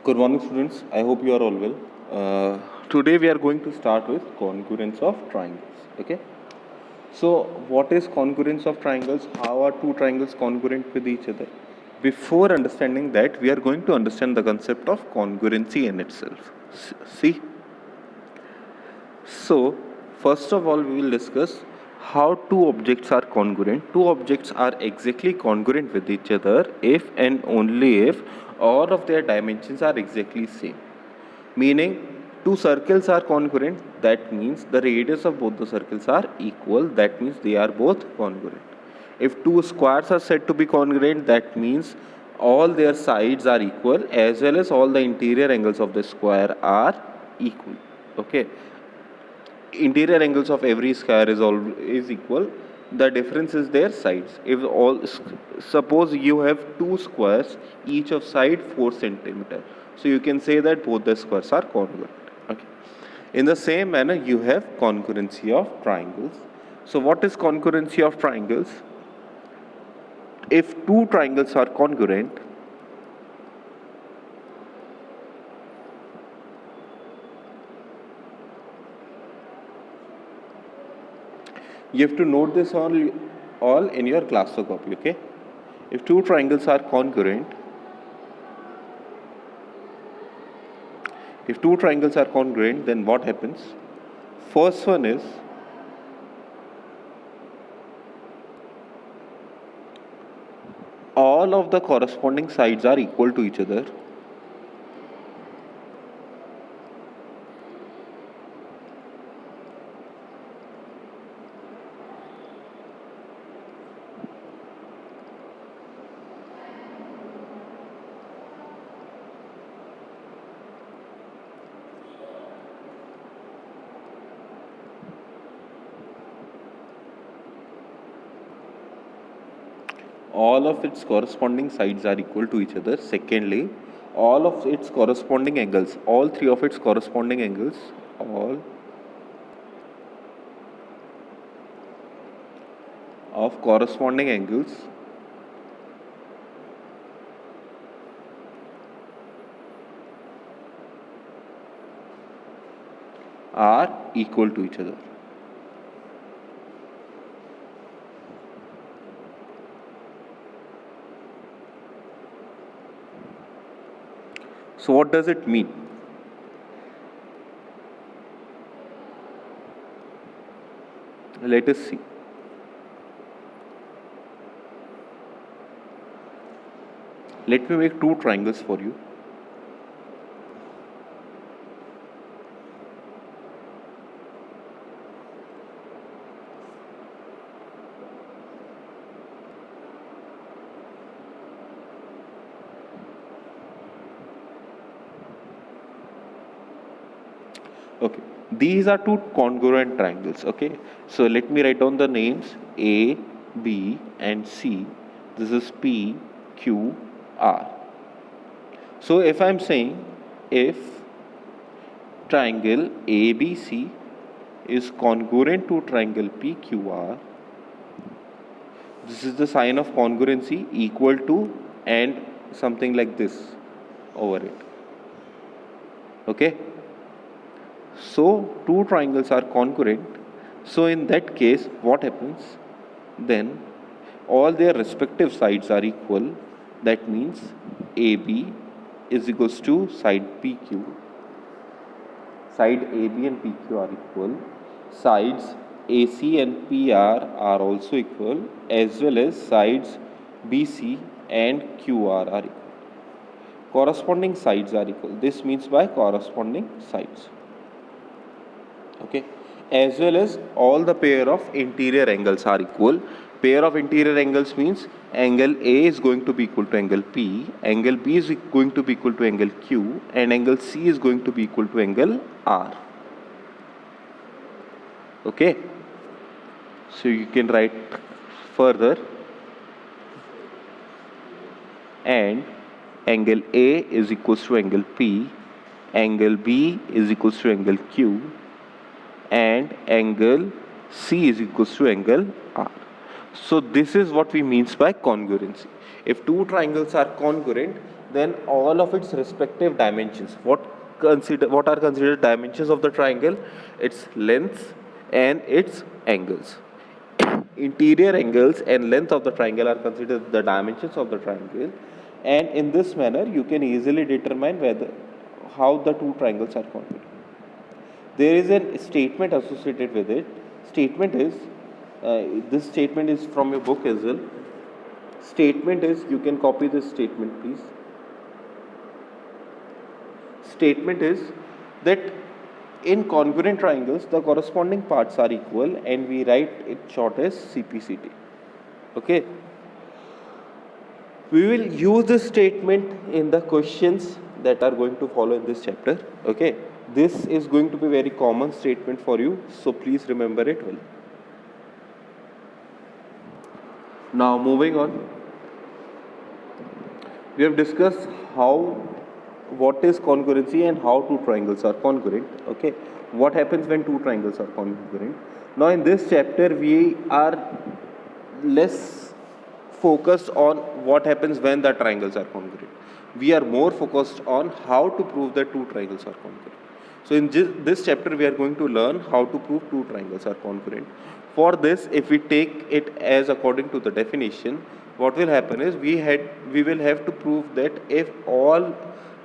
Good morning, students. I hope you are all well. Today we are going to start with congruence of triangles. Okay. So, what is congruence of triangles? How are two triangles congruent with each other? Before understanding that, we are going to understand the concept of congruency in itself. See. So, first of all, we will discuss how two objects are congruent. Two objects are exactly congruent with each other if and only if all of their dimensions are exactly same. Meaning, two circles are congruent, that means the radius of both the circles are equal, that means they are both congruent. If two squares are said to be congruent, that means all their sides are equal as well as all the interior angles of the square are equal. Okay, interior angles of every square is equal. The difference is their sides. If all suppose you have two squares, each of side 4 centimeter, so you can say that both the squares are congruent. Okay. In the same manner, you have congruency of triangles. So what is congruency of triangles? If two triangles are congruent, you have to note this all in your class copy. Okay. If two triangles are congruent, then what happens? First one is all of the corresponding sides are equal to each other. All of its corresponding sides are equal to each other. Secondly, all of its corresponding angles, all three of its corresponding angles, all of corresponding angles are equal to each other. So what does it mean? Let us see. Let me make two triangles for you. Okay, these are two congruent triangles. Okay, so let me write down the names A, B, and C. This is P, Q, R. So if I am saying if triangle ABC is congruent to triangle PQR, this is the sign of congruency, equal to, and something like this over it. Okay. So two triangles are congruent. So in that case, what happens? Then all their respective sides are equal. That means AB is equals to side PQ. Side AB and PQ are equal. Sides AC and PR are also equal, as well as sides BC and QR are equal. Corresponding sides are equal. This means by corresponding sides. Okay, as well as all the pair of interior angles are equal. Pair of interior angles means angle A is going to be equal to angle P, angle B is going to be equal to angle Q, and angle C is going to be equal to angle R. Okay, so you can write further, and angle A is equals to angle P, angle B is equals to angle Q, and angle C is equals to angle R. So this is what we means by congruency. If two triangles are congruent, then all of its respective dimensions. What are considered dimensions of the triangle? Its lengths and its angles. Interior angles and length of the triangle are considered the dimensions of the triangle, and in this manner you can easily determine whether how the two triangles are congruent. There is a statement associated with it. Statement is this statement is from your book as well. Statement is, you can copy this statement please. Statement is that in congruent triangles the corresponding parts are equal, and we write it short as CPCT. Okay, we will use this statement in the questions that are going to follow in this chapter. Okay, this is going to be very common statement for you, so please remember it well. Now moving on, we have discussed what is congruency and how two triangles are congruent. Okay, what happens when two triangles are congruent? Now in this chapter we are less focused on what happens when the triangles are congruent. We are more focused on how to prove that two triangles are congruent. So in this chapter we are going to learn how to prove two triangles are congruent. For this, if we take it as according to the definition, what will happen is we will have to prove that if all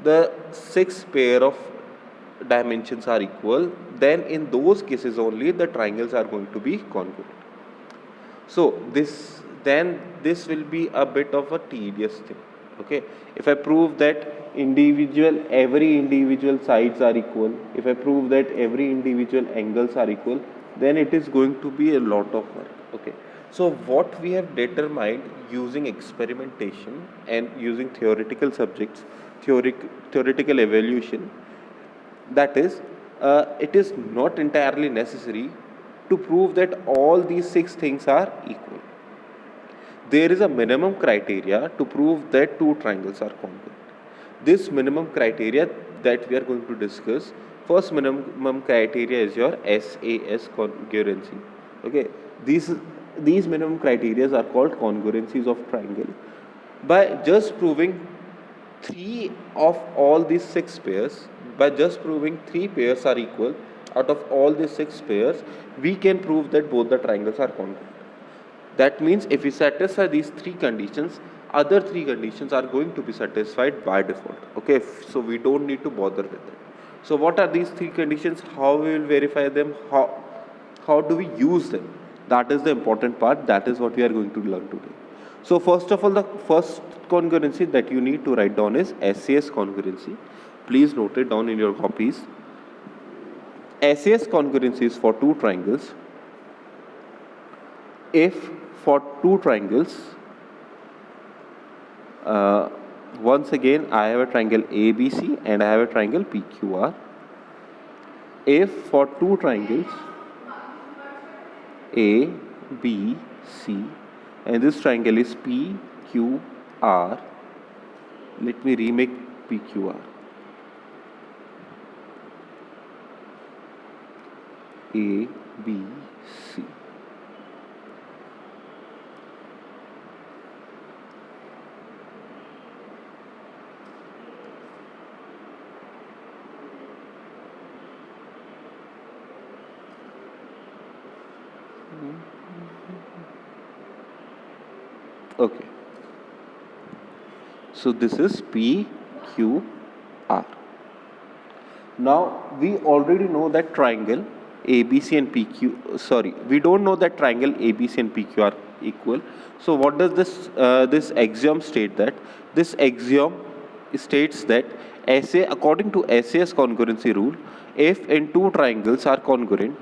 the 6 pair of dimensions are equal, then in those cases only the triangles are going to be congruent. So this will be a bit of a tedious thing. Okay, if I prove that every individual sides are equal, if I prove that every individual angles are equal, then it is going to be a lot of work. Okay, so what we have determined using experimentation and using theoretical subjects, theoretical evaluation, that is, it is not entirely necessary to prove that all these 6 things are equal. There is a minimum criteria to prove that two triangles are congruent. This minimum criteria that we are going to discuss, first minimum criteria is your SAS congruency. Okay, these minimum criteria are called congruencies of triangle. By just proving 3 of all these 6 pairs, by just proving 3 pairs are equal out of all these 6 pairs, we can prove that both the triangles are congruent. That means if we satisfy these 3 conditions, other 3 conditions are going to be satisfied by default. Okay, so we don't need to bother with it. So what are these 3 conditions? How we will verify them? How do we use them? That is the important part. That is what we are going to learn today. So first of all, the first congruency that you need to write down is SAS congruency. Please note it down in your copies. SAS congruency is for two triangles. If for two triangles, once again I have a triangle ABC and I have a triangle PQR. If for two triangles A, B, C, and this triangle is PQR, let me remake PQR. A, B, C. Okay, so this is PQR. Now we already know that triangle ABC and we don't know that triangle ABC and PQ are equal. So what does this axiom state? That this axiom states that according to SAS congruency rule, if in two triangles are congruent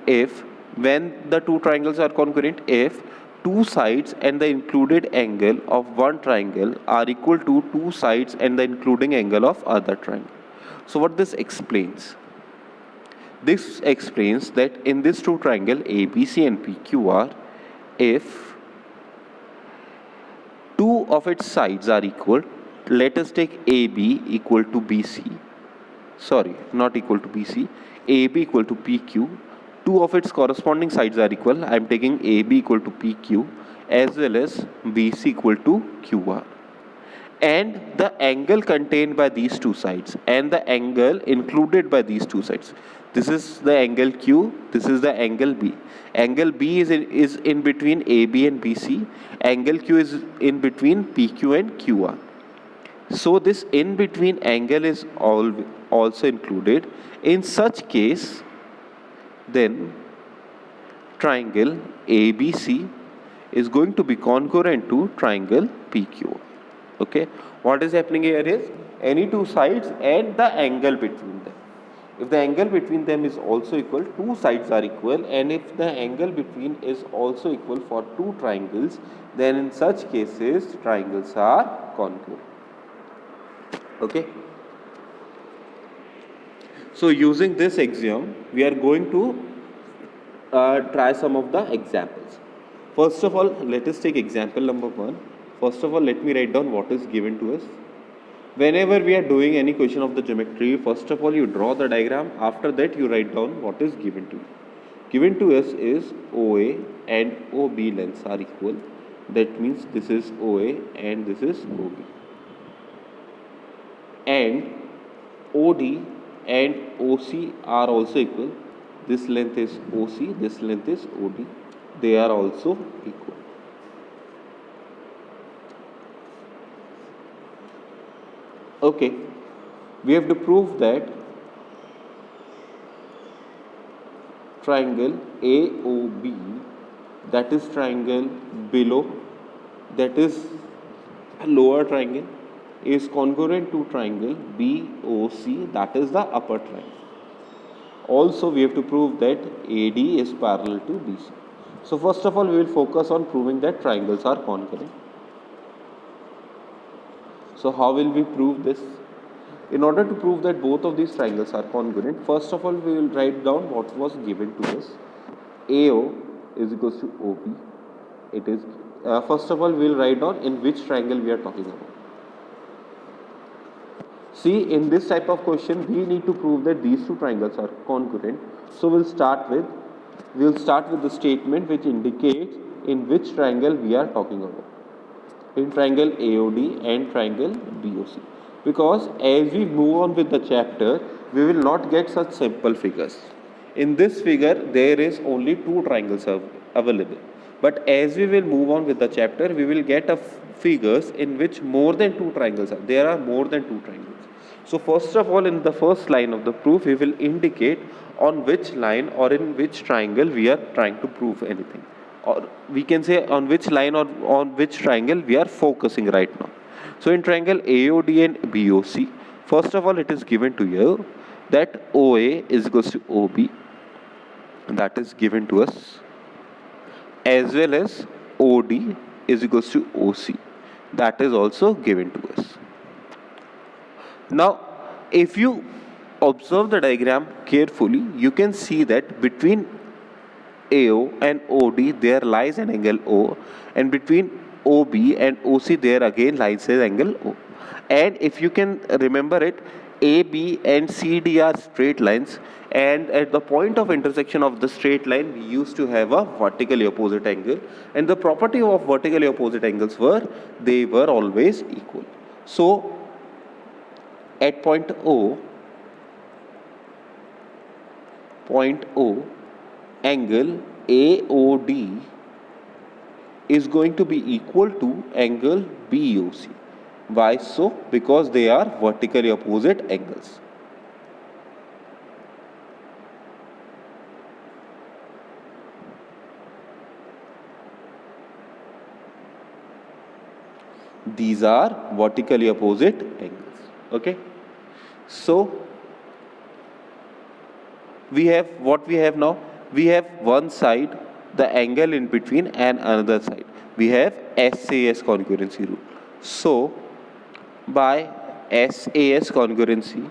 if when the two triangles are congruent if two sides and the included angle of one triangle are equal to two sides and the including angle of other triangle. So what this explains? This explains that in this two triangle ABC and PQR, if two of its sides are equal, let us take AB equal to BC. Sorry, not equal to BC. AB equal to PQ. Two of its corresponding sides are equal. I am taking AB equal to PQ, as well as BC equal to QR, and the angle contained by these two sides and the angle included by these two sides. This is the angle Q, this is the angle B. Angle B is in between AB and BC. Angle Q is in between PQ and QR. So this in between angle is also included. In such case, then triangle ABC is going to be congruent to triangle PQ. Okay, what is happening here is any two sides and the angle between them. If the angle between them is also equal, two sides are equal, and if the angle between is also equal for two triangles, then in such cases triangles are congruent. Okay. So using this axiom, we are going to try some of the examples. First of all, let us take example number 1. First of all, let me write down what is given to us. Whenever we are doing any question of the geometry, first of all you draw the diagram. After that you write down what is given to you. Given to us is OA and OB lengths are equal. That means this is OA and this is OB. And OD and OC are also equal. This length is OC, this length is OD. They are also equal. Okay, we have to prove that triangle AOB, that is triangle below, that is lower triangle, is congruent to triangle BOC, that is the upper triangle. Also, we have to prove that AD is parallel to BC. So first of all, we will focus on proving that triangles are congruent. So how will we prove this? In order to prove that both of these triangles are congruent, first of all we will write down what was given to us. AO is equals to OB. It is first of all we will write down in which triangle we are talking about. See, in this type of question we need to prove that these two triangles are congruent. So we'll start with the statement which indicates in which triangle we are talking about. In triangle AOD and triangle BOC, because as we move on with the chapter we will not get such simple figures. In this figure there is only two triangles available, but as we will move on with the chapter we will get figures in which more than two triangles are. There are more than two triangles. So first of all, in the first line of the proof we will indicate on which line or in which triangle we are trying to prove anything, or we can say on which line or on which triangle we are focusing right now. So in triangle AOD and BOC, first of all it is given to you that OA is equals to OB, that is given to us, as well as OD is equals to OC, that is also given to us. Now if you observe the diagram carefully, you can see that between AO and OD there lies an angle O, and between OB and OC there again lies an angle O. And if you can remember it, AB and CD are straight lines, and at the point of intersection of the straight line we used to have a vertically opposite angle, and the property of vertically opposite angles were they were always equal. So at point O, angle AOD is going to be equal to angle BOC. Why so? Because they are vertically opposite angles. These are vertically opposite angles. Okay. So we have what we have now. We have one side, the angle in between, and another side. We have SAS congruency rule. So by SAS congruency,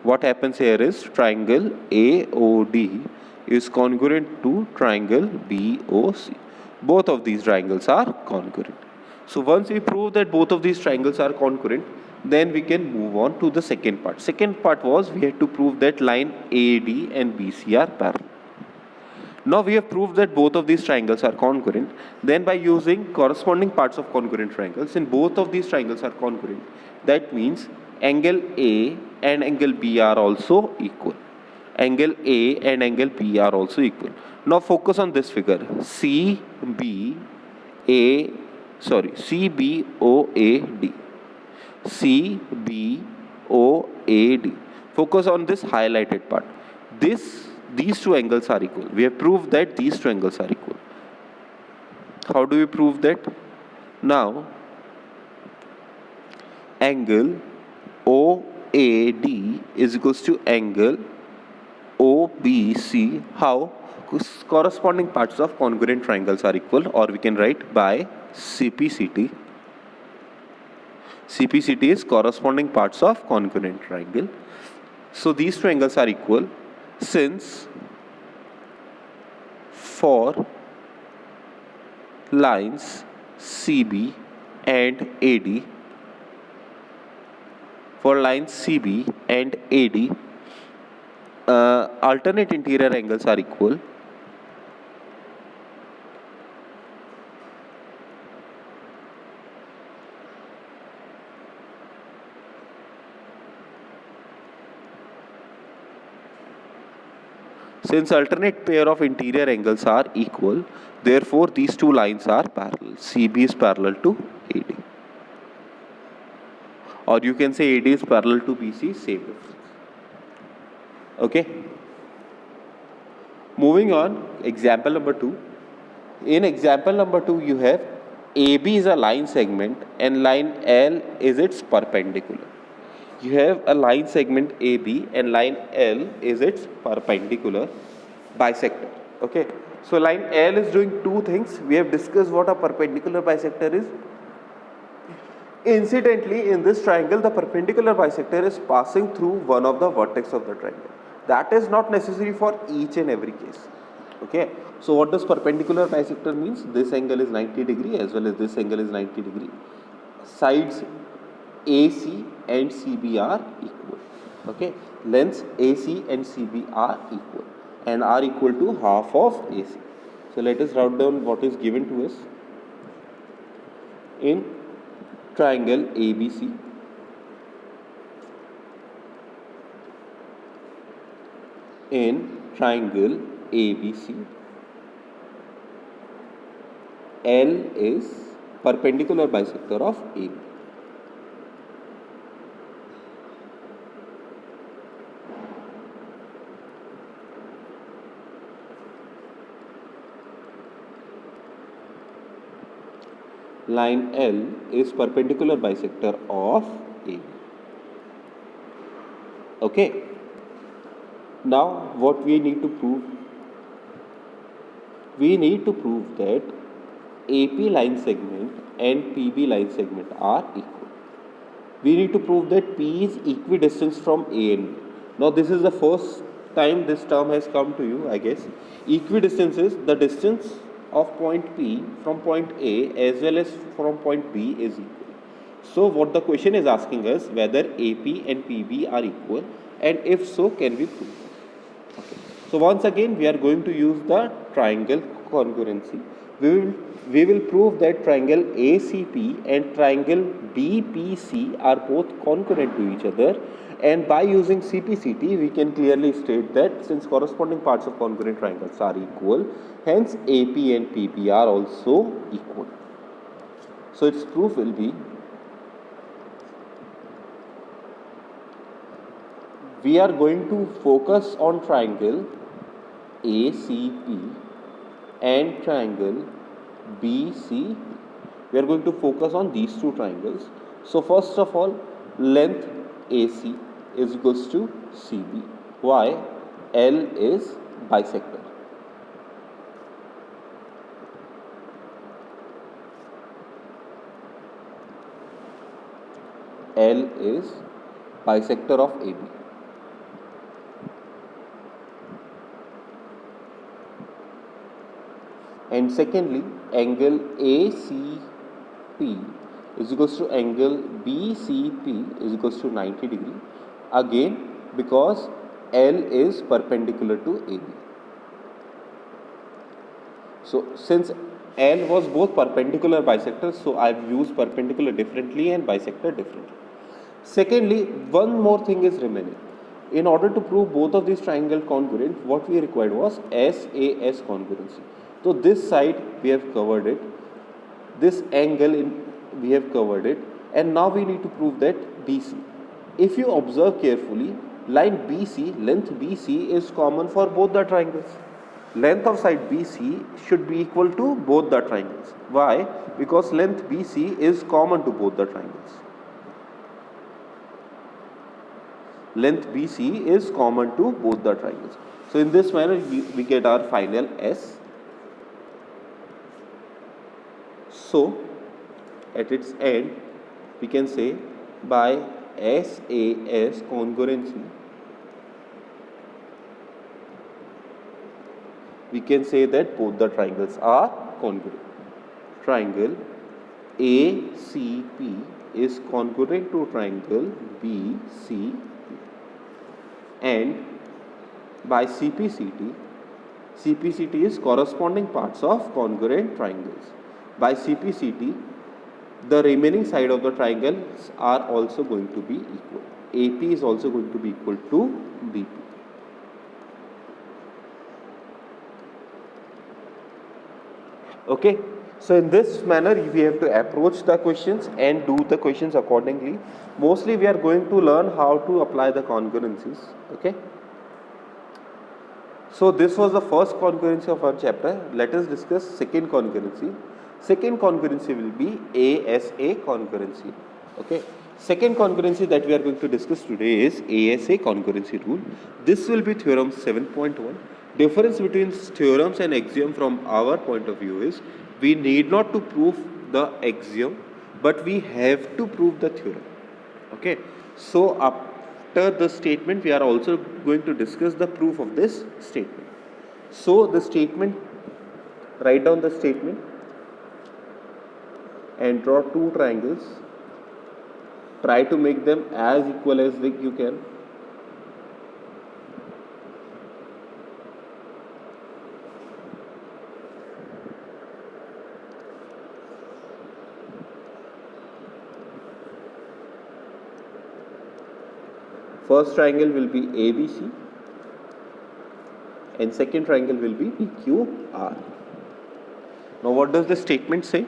what happens here is triangle AOD is congruent to triangle BOC. Both of these triangles are congruent. So once we prove that both of these triangles are congruent, Then we can move on to the second part. Second part was we had to prove that line AD and BC are parallel. Now we have proved that both of these triangles are congruent. Then by using corresponding parts of congruent triangles, and both of these triangles are congruent, that means angle A and angle B are also equal. Angle A and angle B are also equal. Now focus on this figure. CBOAD. CBOAD. Focus on this highlighted part. These two angles are equal. We have proved that these two angles are equal. How do we prove that? Now, angle OAD is equals to angle OBC. How? Corresponding parts of congruent triangles are equal, or we can write by CPCT. CPCT is corresponding parts of congruent triangle. So these two angles are equal since for lines CB and AD, alternate interior angles are equal. Since alternate pair of interior angles are equal, therefore these two lines are parallel. CB is parallel to AD. Or you can say AD is parallel to BC, same difference. Okay. Moving on, example number 2. In example number 2, you have AB is a line segment and line L is its perpendicular. You have a line segment AB and line L is its perpendicular bisector. Okay. So line L is doing two things. We have discussed what a perpendicular bisector is. Incidentally, in this triangle, the perpendicular bisector is passing through one of the vertex of the triangle. That is not necessary for each and every case. Okay. So what does perpendicular bisector means? This angle is 90 degree as well as this angle is 90 degree. Sides AC and CB are equal. Okay. Lengths AC and CB are equal and are equal to half of AC. So let us write down what is given to us in triangle ABC. In triangle ABC, L is perpendicular bisector of AB. Line L is perpendicular bisector of AB. Okay. Now what we need to prove? We need to prove that AP line segment and PB line segment are equal. We need to prove that P is equidistant from A and B. Now this is the first time this term has come to you, I guess. Equidistance is the distance of point P from point A as well as from point B is equal. So what the question is asking us, whether AP and PB are equal, and if so, can we prove it? Okay. So once again we are going to use the triangle congruency. We will prove that triangle ACP and triangle BPC are both congruent to each other, and by using CPCT we can clearly state that since corresponding parts of congruent triangles are equal, hence AP and PB are also equal. So its proof will be, we are going to focus on triangle ACP and triangle BCP. We are going to focus on these two triangles. So first of all, length AC is equals to CB. Why? L is bisector. L is bisector of AB. And secondly, angle ACP is equals to angle BCP is equals to 90 degree. Again, because L is perpendicular to AB. So since L was both perpendicular bisectors, so I've used perpendicular differently and bisector differently. Secondly, one more thing is remaining. In order to prove both of these triangle congruent, what we required was SAS congruency. So this side we have covered it, this angle we have covered it, and now we need to prove that BC. If you observe carefully, line BC, length BC is common for both the triangles. Length of side BC should be equal to both the triangles. Why? Because length BC is common to both the triangles. Length BC is common to both the triangles. So in this manner we get our final S. So at its end we can say by SAS congruency we can say that both the triangles are congruent. Triangle ACP is congruent to triangle BCP, and by CPCT, CPCT is corresponding parts of congruent triangles. By CPCT, the remaining side of the triangles are also going to be equal. AP is also going to be equal to BP. Okay, so in this manner we have to approach the questions and do the questions accordingly. Mostly we are going to learn how to apply the congruencies. Okay, so this was the first congruency of our chapter. Let us discuss second congruency. Second congruency will be ASA congruency. Okay, second congruency that we are going to discuss today is ASA congruency rule. This will be theorem 7.1. Difference between theorems and axiom from our point of view is we need not to prove the axiom, but we have to prove the theorem. Okay, so after the statement we are also going to discuss the proof of this statement. So the statement, write down the statement and draw two triangles. Try to make them as equal as you can. First triangle will be ABC and second triangle will be PQR. Now what does the statement say?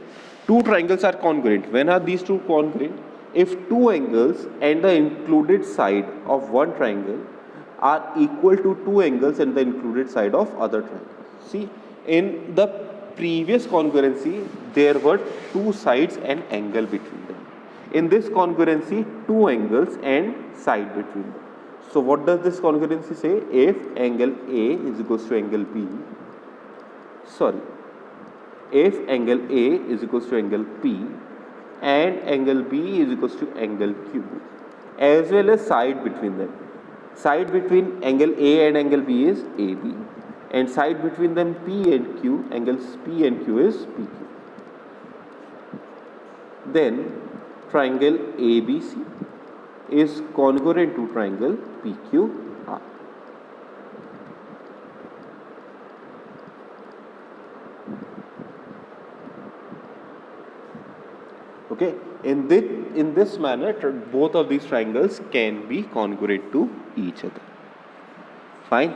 Two triangles are congruent. When are these two congruent? If two angles and the included side of one triangle are equal to two angles and the included side of other triangle. See, in the previous congruency there were two sides and angle between them. In this congruency, two angles and side between them. So what does this congruency say? If angle A is equals to angle B, if angle A is equals to angle P and angle B is equals to angle Q, as well as side between them. Side between angle A and angle B is AB, and side between them P and Q, angles P and Q is PQ. Then triangle ABC is congruent to triangle PQR. Okay, in this manner both of these triangles can be congruent to each other. Fine.